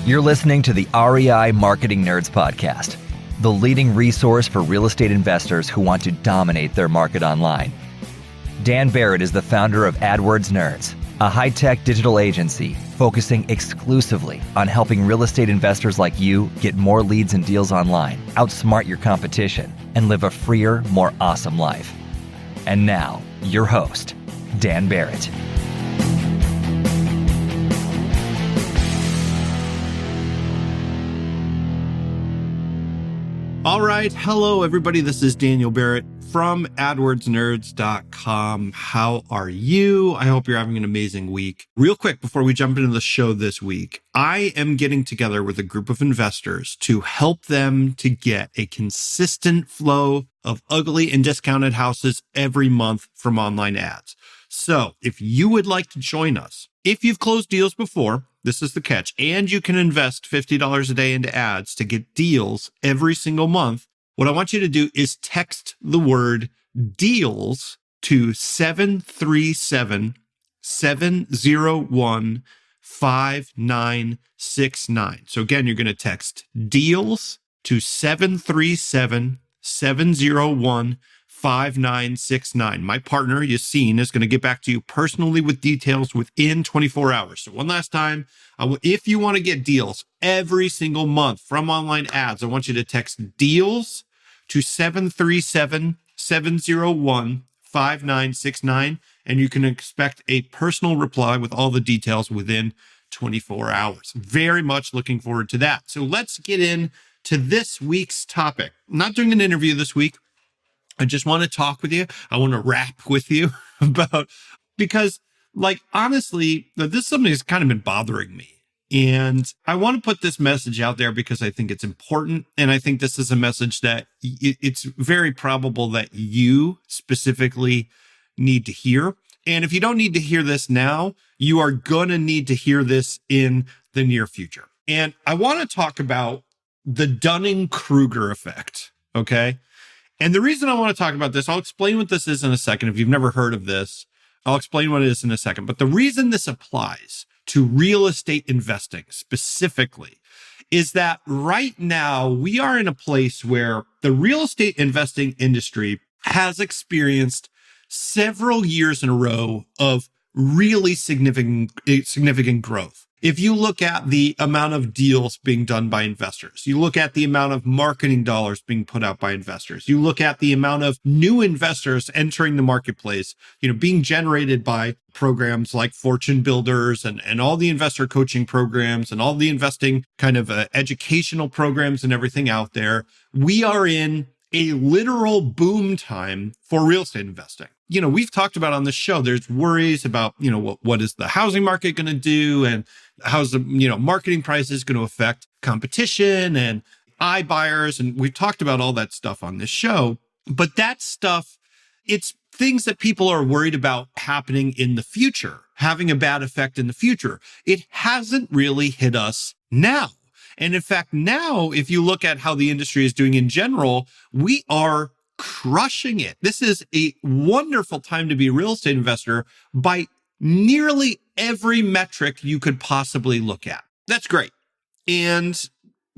You're listening to the REI Marketing Nerds Podcast, the leading resource for real estate investors who want to dominate their market online. Dan Barrett is the founder of AdWords Nerds, a high-tech digital agency focusing exclusively on helping real estate investors like you get more leads and deals online, outsmart your competition, and live a freer, more awesome life. And now, your host, Dan Barrett. All right. Hello, everybody. This is Daniel Barrett from AdWordsNerds.com. How are you? I hope you're having an amazing week. Real quick, before we jump into the show this week, I am getting together with a group of investors to help them to get a consistent flow of ugly and discounted houses every month from online ads. So if you would like to join us, if you've closed deals before, this is the catch, and you can invest $50 a day into ads to get deals every single month, what I want you to do is text the word deals to 737-701-5969. So again, you're going to text deals to 737-701-5969. My partner, Yassine, is going to get back to you personally with details within 24 hours. So one last time, if you want to get deals every single month from online ads, I want you to text deals to 737-701-5969, and you can expect a personal reply with all the details within 24 hours. Very much looking forward to that. So let's get into this week's topic. I'm not doing an interview this week. I just want to talk with you. I want to rap with you because honestly, this is something that's kind of been bothering me. And I want to put this message out there because I think it's important. And I think this is a message that it's very probable that you specifically need to hear. And if you don't need to hear this now, you are going to need to hear this in the near future. And I want to talk about the Dunning-Kruger effect. Okay. And the reason I want to talk about this, I'll explain what this is in a second. If you've never heard of this, I'll explain what it is in a second. But the reason this applies to real estate investing specifically is that right now we are in a place where the real estate investing industry has experienced several years in a row of really significant growth. If you look at the amount of deals being done by investors, you look at the amount of marketing dollars being put out by investors, you look at the amount of new investors entering the marketplace, being generated by programs like Fortune Builders and all the investor coaching programs and all the investing kind of educational programs and everything out there, we are in a literal boom time for real estate investing. We've talked about on this show, there's worries about, what is the housing market going to do and how's the, marketing prices going to affect competition and iBuyers. And we've talked about all that stuff on this show, but that stuff, it's things that people are worried about happening in the future, having a bad effect in the future. It hasn't really hit us now. And in fact, now, if you look at how the industry is doing in general, we are crushing it. This is a wonderful time to be a real estate investor by nearly every metric you could possibly look at. That's great. And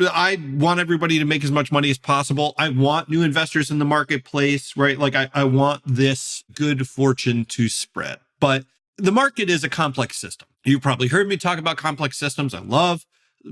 I want everybody to make as much money as possible. I want new investors in the marketplace, right? I want this good fortune to spread. But the market is a complex system. You've probably heard me talk about complex systems. I love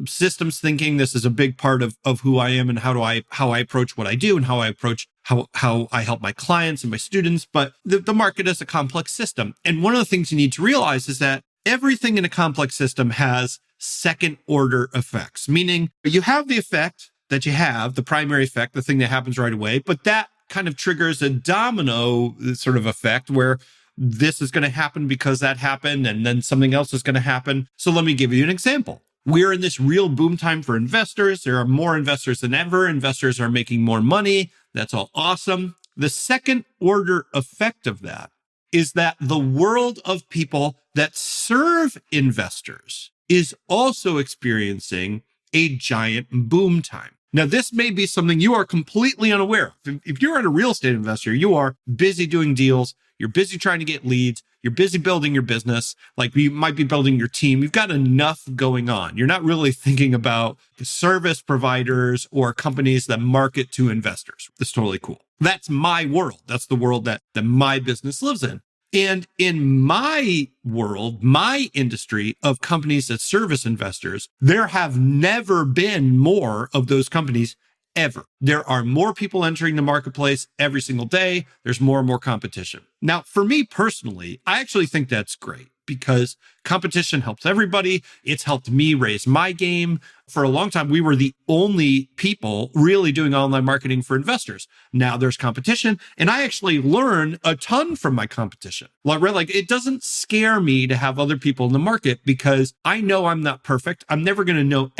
systems thinking. This is a big part of who I am and how I approach what I do and how I approach how I help my clients and my students. But the market is a complex system. And one of the things you need to realize is that everything in a complex system has second order effects, meaning you have the effect that you have, the primary effect, the thing that happens right away, but that kind of triggers a domino sort of effect where this is going to happen because that happened and then something else is going to happen. So let me give you an example. We're in this real boom time for investors. There are more investors than ever. Investors are making more money. That's all awesome. The second order effect of that is that the world of people that serve investors is also experiencing a giant boom time. Now, this may be something you are completely unaware of. If you're a real estate investor, you are busy doing deals. You're busy trying to get leads. You're busy building your business. Like you might be building your team. You've got enough going on. You're not really thinking about the service providers or companies that market to investors. That's totally cool. That's my world. That's the world that my business lives in. And in my world, my industry of companies that service investors, there have never been more of those companies ever. There are more people entering the marketplace every single day. There's more and more competition. Now, for me personally, I actually think that's great because competition helps everybody. It's helped me raise my game. For a long time, we were the only people really doing online marketing for investors. Now there's competition, and I actually learn a ton from my competition. Like it doesn't scare me to have other people in the market because I know I'm not perfect. I'm never going to know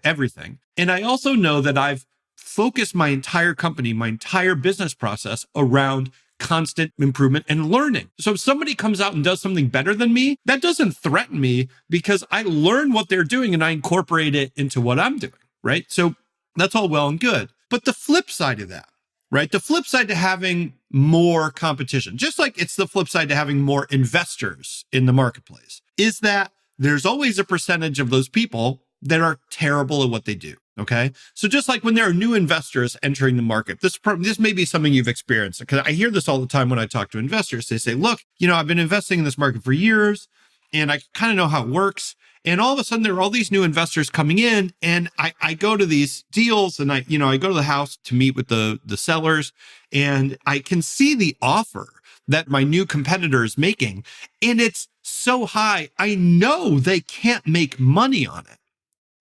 everything. And I also know that I've focused my entire company, my entire business process around constant improvement and learning. So if somebody comes out and does something better than me, that doesn't threaten me because I learn what they're doing and I incorporate it into what I'm doing, right? So that's all well and good. But the flip side of that, right? The flip side to having more competition, just like it's the flip side to having more investors in the marketplace, is that there's always a percentage of those people that are terrible at what they do. Okay. So just like when there are new investors entering the market, this may be something you've experienced because I hear this all the time when I talk to investors. They say, look, I've been investing in this market for years and I kind of know how it works. And all of a sudden there are all these new investors coming in and I go to these deals and I go to the house to meet with the sellers and I can see the offer that my new competitor is making. And it's so high. I know they can't make money on it.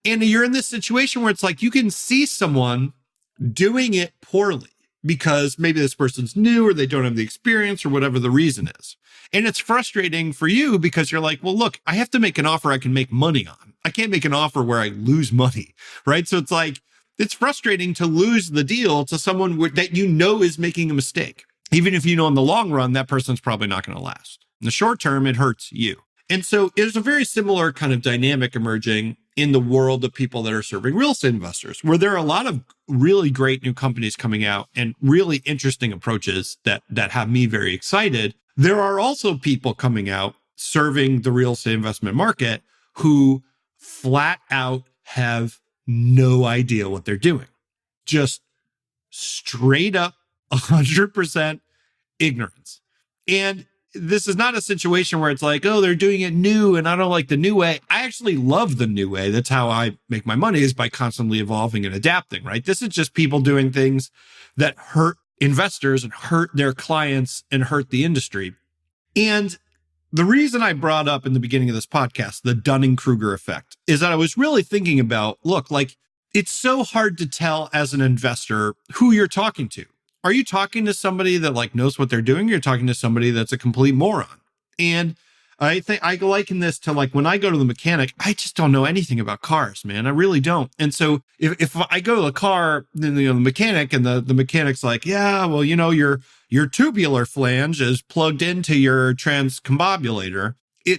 And you're in this situation where it's like you can see someone doing it poorly because maybe this person's new or they don't have the experience or whatever the reason is. And it's frustrating for you because you're like, well, look, I have to make an offer I can make money on. I can't make an offer where I lose money, right? So it's like, it's frustrating to lose the deal to someone that is making a mistake. Even if in the long run, that person's probably not going to last. In the short term, it hurts you. And so there's a very similar kind of dynamic emerging in the world of people that are serving real estate investors, where there are a lot of really great new companies coming out and really interesting approaches that have me very excited. There are also people coming out serving the real estate investment market who flat out have no idea what they're doing. Just straight up 100% ignorance. And this is not a situation where it's like, oh, they're doing it new and I don't like the new way. I actually love the new way. That's how I make my money, is by constantly evolving and adapting, right? This is just people doing things that hurt investors and hurt their clients and hurt the industry. And the reason I brought up in the beginning of this podcast, the Dunning-Kruger effect, is that I was really thinking about, look, like it's so hard to tell as an investor who you're talking to. Are you talking to somebody that knows what they're doing? Or you're talking to somebody that's a complete moron. And I think I liken this to when I go to the mechanic, I just don't know anything about cars, man. I really don't. And so if I go to the car, then the mechanic and the mechanic's like, yeah, well, your tubular flange is plugged into your transcombobulator.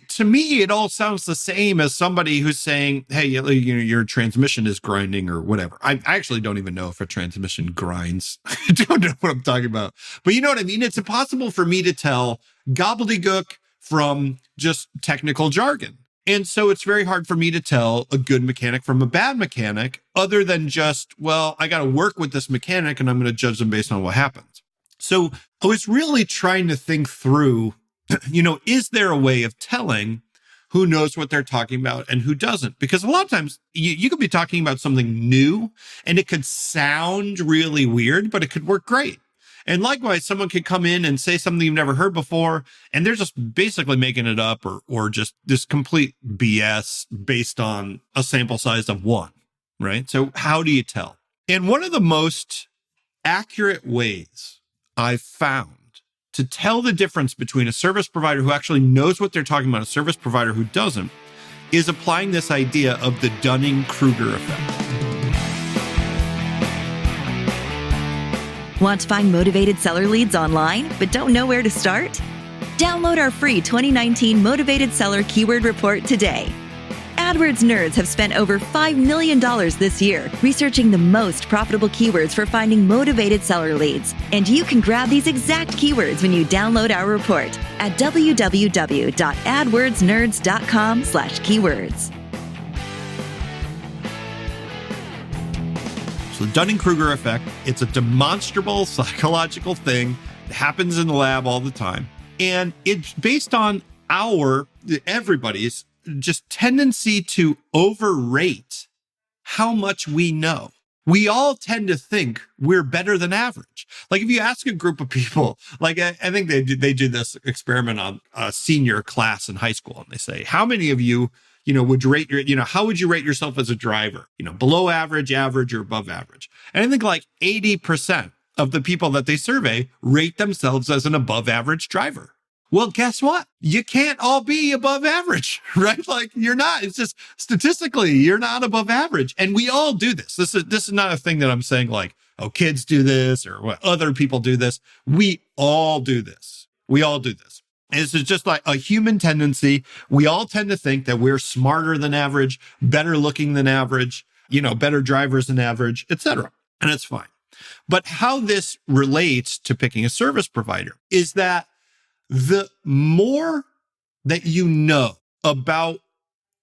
To me, it all sounds the same as somebody who's saying, hey, your transmission is grinding or whatever. I actually don't even know if a transmission grinds. I don't know what I'm talking about. But you know what I mean? It's impossible for me to tell gobbledygook from just technical jargon. And so it's very hard for me to tell a good mechanic from a bad mechanic, other than just, well, I got to work with this mechanic and I'm going to judge them based on what happens. So I was really trying to think through, is there a way of telling who knows what they're talking about and who doesn't? Because a lot of times you could be talking about something new and it could sound really weird, but it could work great. And likewise, someone could come in and say something you've never heard before, and they're just basically making it up or just this complete BS based on a sample size of one, right? So how do you tell? And one of the most accurate ways I've found to tell the difference between a service provider who actually knows what they're talking about, a service provider who doesn't, is applying this idea of the Dunning-Kruger effect. Want to find motivated seller leads online, but don't know where to start? Download our free 2019 Motivated Seller Keyword Report today. AdWords nerds have spent over $5 million this year researching the most profitable keywords for finding motivated seller leads. And you can grab these exact keywords when you download our report at www.adwordsnerds.com/keywords. So the Dunning-Kruger effect, it's a demonstrable psychological thing that happens in the lab all the time. And it's based on everybody's just tendency to overrate how much we know. We all tend to think we're better than average. Like if you ask a group of people, like I think they do this experiment on a senior class in high school, and they say, how many of you, would rate how would you rate yourself as a driver? Below average, average, or above average? And I think like 80% of the people that they survey rate themselves as an above average driver. Well, guess what? You can't all be above average, right? Like you're not. It's just statistically, you're not above average. And we all do this. This is not a thing that I'm saying like, oh, kids do this or what other people do this. We all do this. We all do this. And this is just like a human tendency. We all tend to think that we're smarter than average, better looking than average, better drivers than average, etc. And it's fine. But how this relates to picking a service provider is that the more that you know about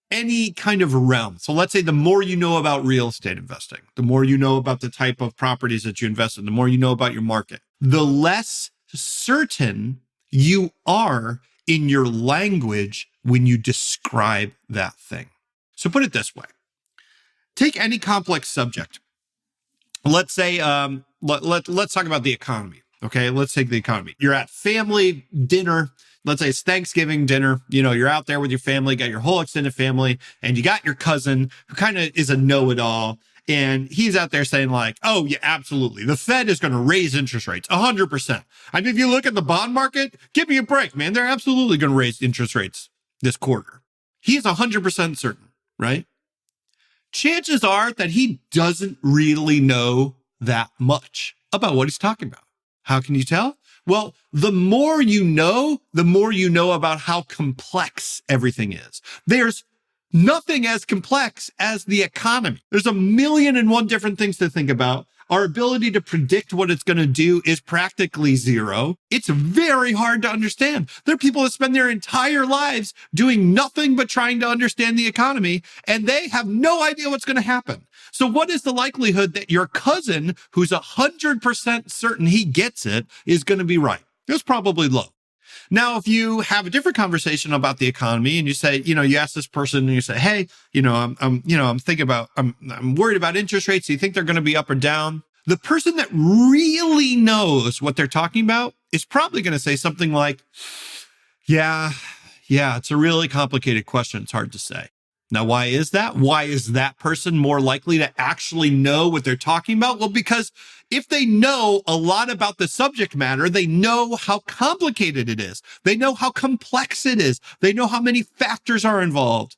any kind of realm, so let's say the more you know about real estate investing, the more you know about the type of properties that you invest in, the more you know about your market, the less certain you are in your language when you describe that thing. So put it this way. Take any complex subject. Let's say, let's talk about the economy. Okay, let's take the economy. You're at family dinner. Let's say it's Thanksgiving dinner. You're out there with your family, got your whole extended family, and you got your cousin who kind of is a know-it-all. And he's out there saying like, oh, yeah, absolutely. The Fed is going to raise interest rates 100%. I mean, if you look at the bond market, give me a break, man. They're absolutely going to raise interest rates this quarter. He's 100% certain, right? Chances are that he doesn't really know that much about what he's talking about. How can you tell? Well, the more you know about how complex everything is. There's nothing as complex as the economy. There's 1,000,001 different things to think about. Our ability to predict what it's going to do is practically zero. It's very hard to understand. There are people that spend their entire lives doing nothing but trying to understand the economy, and they have no idea what's going to happen. So what is the likelihood that your cousin, who's 100% certain he gets it, is going to be right? It's probably low. Now, if you have a different conversation about the economy and you say, you ask this person and you say, hey, I'm worried about interest rates. Do you think they're going to be up or down? The person that really knows what they're talking about is probably going to say something like, yeah, it's a really complicated question. It's hard to say. Now, why is that? Why is that person more likely to actually know what they're talking about? Well, because if they know a lot about the subject matter, they know how complicated it is. They know how complex it is. They know how many factors are involved.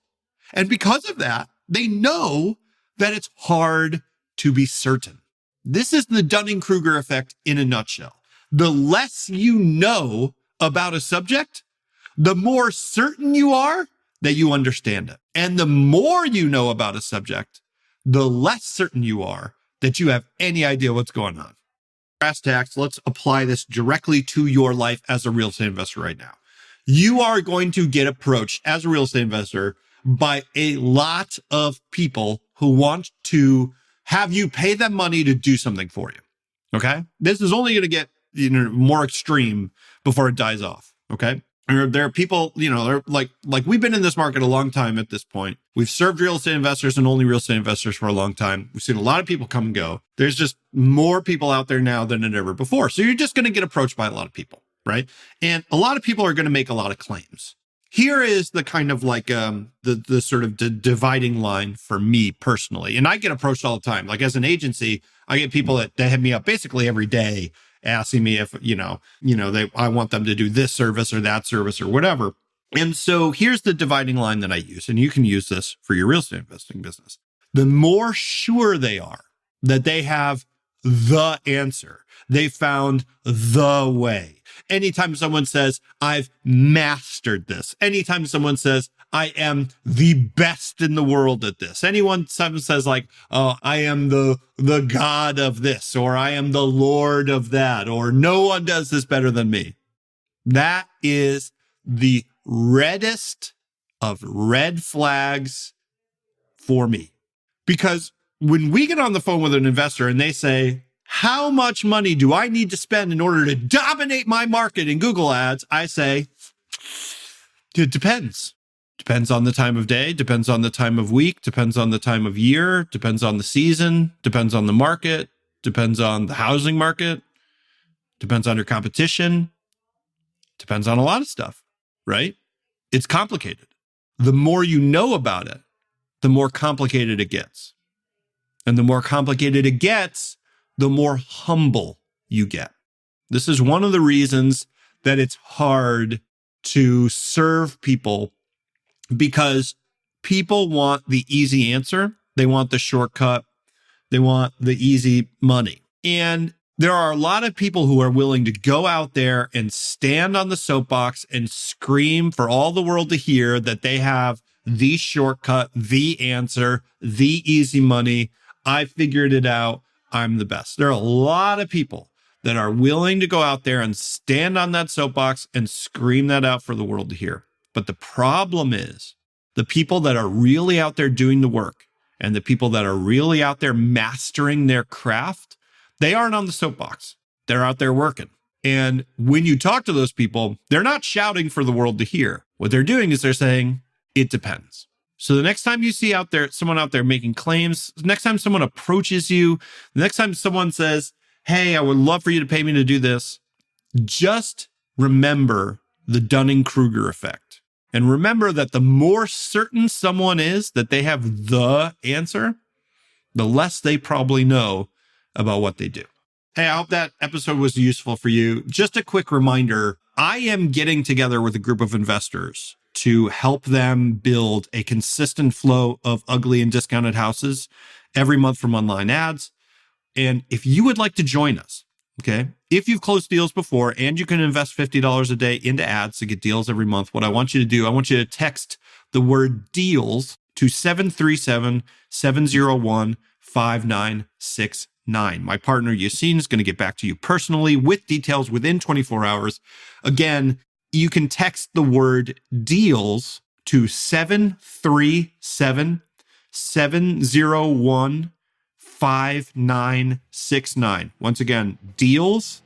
And because of that, they know that it's hard to be certain. This is the Dunning-Kruger effect in a nutshell. The less you know about a subject, the more certain you are that you understand it. And the more you know about a subject, the less certain you are that you have any idea what's going on. Brass tacks, let's apply this directly to your life as a real estate investor right now. You are going to get approached as a real estate investor by a lot of people who want to have you pay them money to do something for you. Okay? This is only going to get more extreme before it dies off. Okay? There are people, they're like we've been in this market a long time at this point. We've served real estate investors and only real estate investors for a long time. We've seen a lot of people come and go. There's just more people out there now than ever before. So you're just going to get approached by a lot of people, right? And a lot of people are going to make a lot of claims. Here is the kind of like the sort of dividing line for me personally. And I get approached all the time. Like as an agency, I get people that hit me up basically every day asking me if, I want them to do this service or that service or whatever. And so here's the dividing line that I use, and you can use this for your real estate investing business. The more sure they are that they have the answer, they found the way. Anytime someone says, I've mastered this, anytime someone says, I am the best in the world at this. Anyone says like, oh, I am the God of this, or I am the Lord of that, or no one does this better than me. That is the reddest of red flags for me. Because when we get on the phone with an investor and they say, how much money do I need to spend in order to dominate my market in Google Ads? I say, it depends. Depends on the time of day, depends on the time of week, depends on the time of year, depends on the season, depends on the market, depends on the housing market, depends on your competition, depends on a lot of stuff, right? It's complicated. The more you know about it, the more complicated it gets. And the more complicated it gets, the more humble you get. This is one of the reasons that it's hard to serve people, because people want the easy answer. They want the shortcut. They want the easy money. And there are a lot of people who are willing to go out there and stand on the soapbox and scream for all the world to hear that they have the shortcut, the answer, the easy money. I figured it out. I'm the best. There are a lot of people that are willing to go out there and stand on that soapbox and scream that out for the world to hear. But the problem is the people that are really out there doing the work and the people that are really out there mastering their craft, they aren't on the soapbox. They're out there working. And when you talk to those people, they're not shouting for the world to hear. What they're doing is they're saying, it depends. So the next time you see someone out there making claims, the next time someone approaches you, the next time someone says, hey, I would love for you to pay me to do this, just remember the Dunning-Kruger effect. And remember that the more certain someone is that they have the answer, the less they probably know about what they do. Hey, I hope that episode was useful for you. Just a quick reminder, I am getting together with a group of investors to help them build a consistent flow of ugly and discounted houses every month from online ads. And if you would like to join us, okay, if you've closed deals before and you can invest $50 a day into ads to get deals every month, what I want you to do, I want you to text the word deals to 737-701-5969. My partner, Yassine, is going to get back to you personally with details within 24 hours. Again, you can text the word deals to 737-701-5969. Once again, deals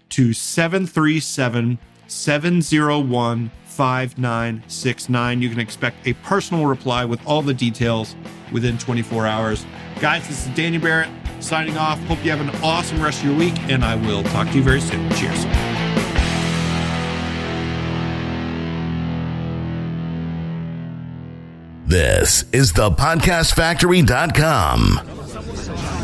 to 737-701-5969. You can expect a personal reply with all the details within 24 hours. Guys, this is Danny Barrett signing off. Hope you have an awesome rest of your week, and I will talk to you very soon. Cheers. This is thepodcastfactory.com.